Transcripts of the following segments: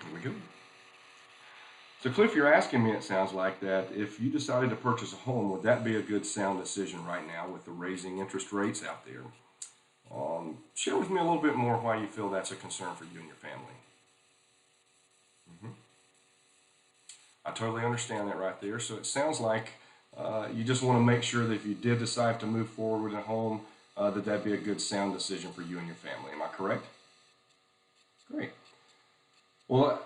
Here we go. So Cliff, you're asking me, it sounds like, that if you decided to purchase a home, would that be a good sound decision right now with the raising interest rates out there? Share with me a little bit more why you feel that's a concern for you and your family. hmm I totally understand that right there. So it sounds like you just want to make sure that if you did decide to move forward with a home, that that'd be a good sound decision for you and your family. Am I correct? Great. Well,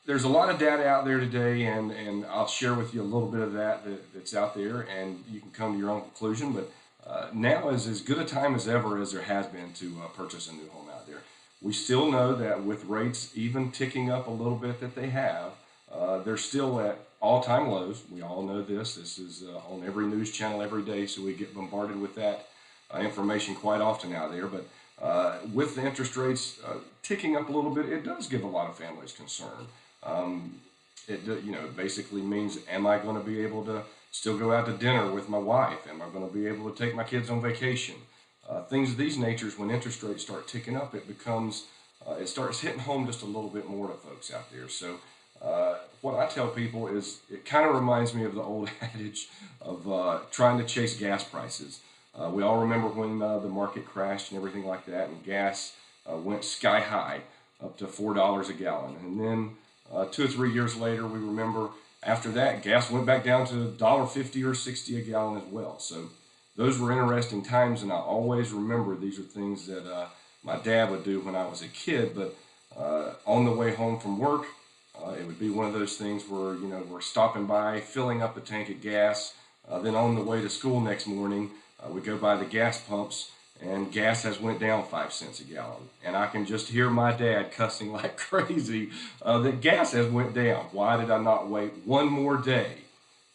there's a lot of data out there today, and I'll share with you a little bit of that's out there, and you can come to your own conclusion. But now is as good a time as ever as there has been to purchase a new home out there. We still know that with rates even ticking up a little bit that they have, they're still at all-time lows. We all know this. This is on every news channel every day, so we get bombarded with that information quite often out there. But with the interest rates ticking up a little bit, it does give a lot of families concern. Um, it basically means, am I going to be able to still go out to dinner with my wife? Am I going to be able to take my kids on vacation? Things of these natures, when interest rates start ticking up, it starts hitting home just a little bit more to folks out there. So what I tell people is, it kind of reminds me of the old adage of trying to chase gas prices. We all remember when the market crashed and everything like that, and gas went sky high up to $4 a gallon. And then 2 or 3 years later, we remember after that, gas went back down to $1.50 or 60 a gallon as well. So those were interesting times, and I always remember these are things that my dad would do when I was a kid. But on the way home from work, it would be one of those things where we're stopping by, filling up the tank of gas. Then on the way to school next morning, we go by the gas pumps, and gas has went down 5 cents a gallon. And I can just hear my dad cussing like crazy that gas has went down. Why did I not wait one more day?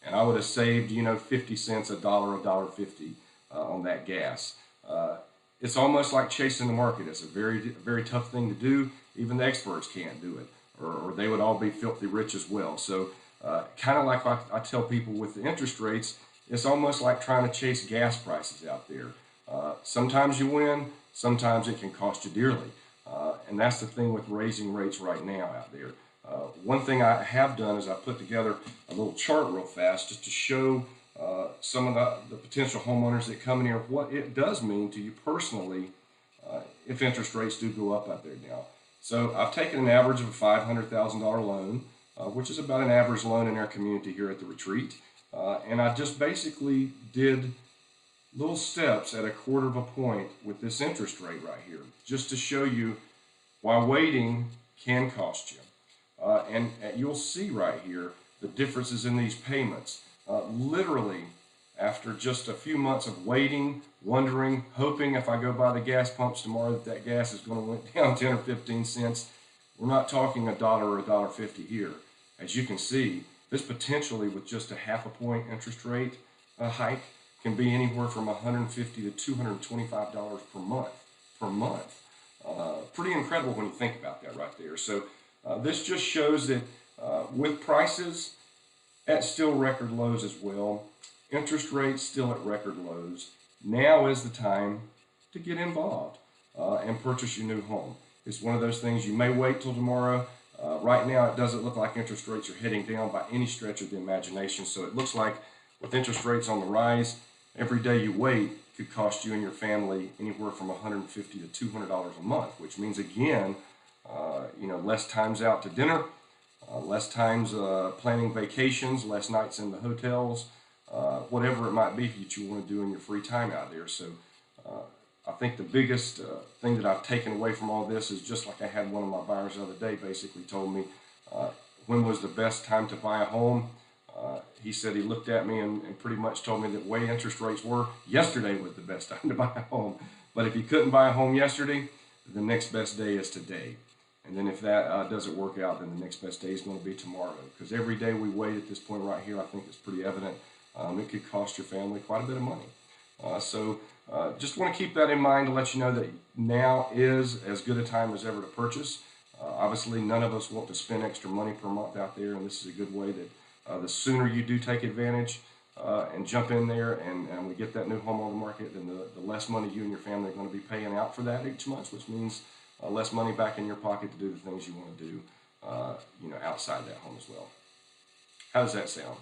And I would have saved 50 cents, a dollar 50 on that gas. It's almost like chasing the market. It's a very tough thing to do. Even the experts can't do it, or they would all be filthy rich as well. So kind of like I tell people with the interest rates, it's almost like trying to chase gas prices out there. Sometimes you win, sometimes it can cost you dearly. And that's the thing with raising rates right now out there. One thing I have done is I put together a little chart real fast just to show some of the potential homeowners that come in here what it does mean to you personally if interest rates do go up out there now. So I've taken an average of a $500,000 loan, which is about an average loan in our community here at the retreat. And I just basically did little steps at a quarter of a point with this interest rate right here, just to show you why waiting can cost you. And you'll see right here the differences in these payments. Literally, after just a few months of waiting, wondering, hoping if I go by the gas pumps tomorrow that gas is going to went down 10 or 15 cents, we're not talking a dollar or a dollar 50 here. As you can see, this potentially with just a half a point interest rate hike can be anywhere from $150 to $225 per month. Per month, pretty incredible when you think about that right there. So this just shows that with prices at still record lows as well, interest rates still at record lows, now is the time to get involved and purchase your new home. It's one of those things you may wait till tomorrow. Right now, it doesn't look like interest rates are heading down by any stretch of the imagination. So it looks like with interest rates on the rise, every day you wait could cost you and your family anywhere from $150 to $200 a month, which means again, less times out to dinner, less times planning vacations, less nights in the hotels, whatever it might be that you want to do in your free time out there. So I think the biggest thing that I've taken away from all this is just like I had one of my buyers the other day basically told me when was the best time to buy a home. He said he looked at me and pretty much told me that the way interest rates were, yesterday was the best time to buy a home. But if you couldn't buy a home yesterday, the next best day is today. And then if that doesn't work out, then the next best day is going to be tomorrow. Because every day we wait at this point right here, I think it's pretty evident it could cost your family quite a bit of money. So just want to keep that in mind to let you know that now is as good a time as ever to purchase. Obviously, none of us want to spend extra money per month out there, and this is a good way that the sooner you do take advantage and jump in there and we get that new home on the market, then the less money you and your family are going to be paying out for that each month, which means less money back in your pocket to do the things you want to do. outside that home as well. How does that sound?